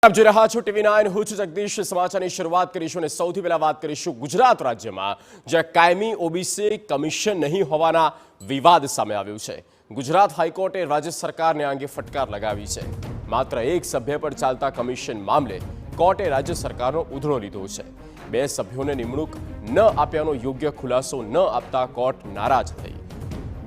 આપ જોઈ રહ્યા છો TV9 હું છું જગદીશ। સમાચારની શરૂઆત કરીશું અને સૌથી પહેલા વાત કરીશું ગુજરાત રાજ્યમાં જ્યાં કાયમી ઓબીસી કમિશન નહીં હોવાના વિવાદ સામે આવ્યું છે। ગુજરાત હાઈકોર્ટે રાજ્ય સરકારને આ અંગે ફટકાર લગાવી છે। માત્ર એક સભ્ય પર ચાલતા કમિશન મામલે કોર્ટે રાજ્ય સરકારનો ઉધડો લીધો છે। બે સભ્યોને નિમણૂક ન આપ્યાનો યોગ્ય ખુલાસો ન આપતા કોર્ટ નારાજ થઈ।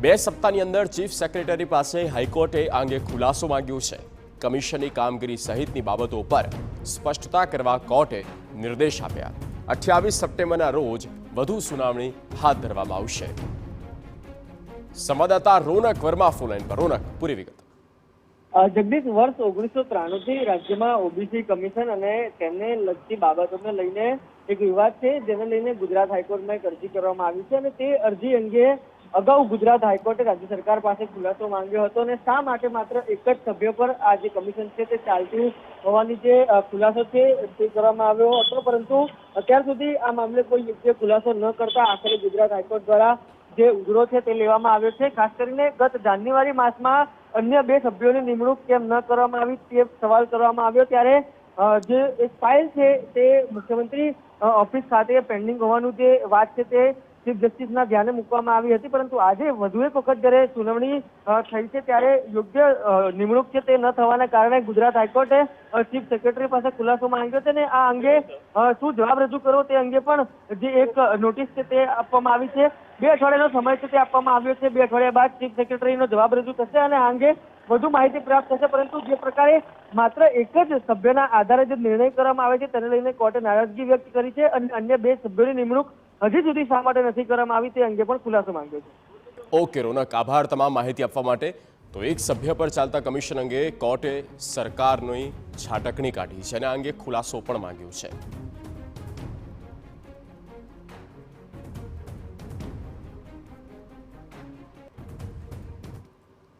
2 સપ્તાહની અંદર ચીફ સેક્રેટરી પાસે હાઈકોર્ટે આ અંગે ખુલાસો માંગ્યો છે। કમિશનની કામગીરી સહિતની બાબતો પર સ્પષ્ટતા કરવા કોર્ટે નિર્દેશ આપ્યા। 28 સપ્ટેમ્બરના રોજ વધુ સુનાવણી હાથ ધરવામાં આવશે। સંવાદદાતા રોનક વર્મા ફોનલાઈન પર। રોનક, પૂરી વિગત। જગદીશ, વર્ષ 1993 થી રાજ્યમાં ઓબીસી કમિશન અને તેને લગતી બાબતોને લઈને એક વિવાદ છે, જેને લઈને ગુજરાત હાઈકોર્ટમાં એક અરજી કરવામાં આવી છે અને તે અરજી અંગે અગાઉ ગુજરાત હાઈકોર્ટે રાજ્ય સરકાર પાસે ખુલાસો માંગ્યો હતો અને શા માટે માત્ર એક જ સભ્ય પર આ જે કમિશન છે તે ચાલતું હોવાની જે ખુલાસો છે તે કરવામાં આવ્યો હતો, પરંતુ અત્યાર સુધી આ મામલે કોઈ યોગ્ય ખુલાસો ન કરતા આખરે ગુજરાત હાઈકોર્ટ દ્વારા જે ઉધડો છે તે લેવામાં આવ્યો છે। ખાસ કરીને ગત જાન્યુઆરી માસમાં અન્ય 2 સભ્યોની નિમણૂક કેમ ન કરવામાં આવી તે સવાલ કરવામાં આવ્યો, ત્યારે જે એક ફાઇલ છે તે મુખ્યમંત્રી ઓફિસ ખાતે પેન્ડિંગ હોવાનું જે વાત છે તે ચીફ જસ્ટિસના ધ્યાને મૂકવામાં આવી હતી, પરંતુ આજે વધુ એક વખત જ્યારે સુનાવણી થઈ છે ત્યારે યોગ્ય નિમણૂક છે તે ન થવાના કારણે ગુજરાત હાઈકોર્ટે ચીફ સેક્રેટરી પાસે ખુલાસો માંગ્યો છે અને આ અંગે શું જવાબ રજૂ કરવો તે અંગે પણ જે એક નોટિસ છે તે આપવામાં આવી છે। 2 અઠવાડિયાનો સમય છે તે આપવામાં આવ્યો છે। 2 અઠવાડિયા બાદ ચીફ સેક્રેટરીનો જવાબ રજૂ થશે અને આ અંગે વધુ માહિતી પ્રાપ્ત થશે, પરંતુ જે પ્રકારે માત્ર એક જ સભ્યના આધારે જે નિર્ણય કરવામાં આવે છે તેને લઈને કોર્ટે નારાજગી વ્યક્ત કરી છે અને અન્ય 2 સભ્યોની નિમણૂક હજી સુધી શા માટે નથી કરવામાં આવી તે અંગે પણ ખુલાસો માંગ્યો છે। ઓકે રોનક, આભાર તમામ માહિતી આપવા માટે। તો એક સભ્ય પર ચાલતા કમિશન અંગે કોર્ટે સરકારની છાટકણી કાઢી છે અને આ અંગે ખુલાસો પણ માંગ્યો છે।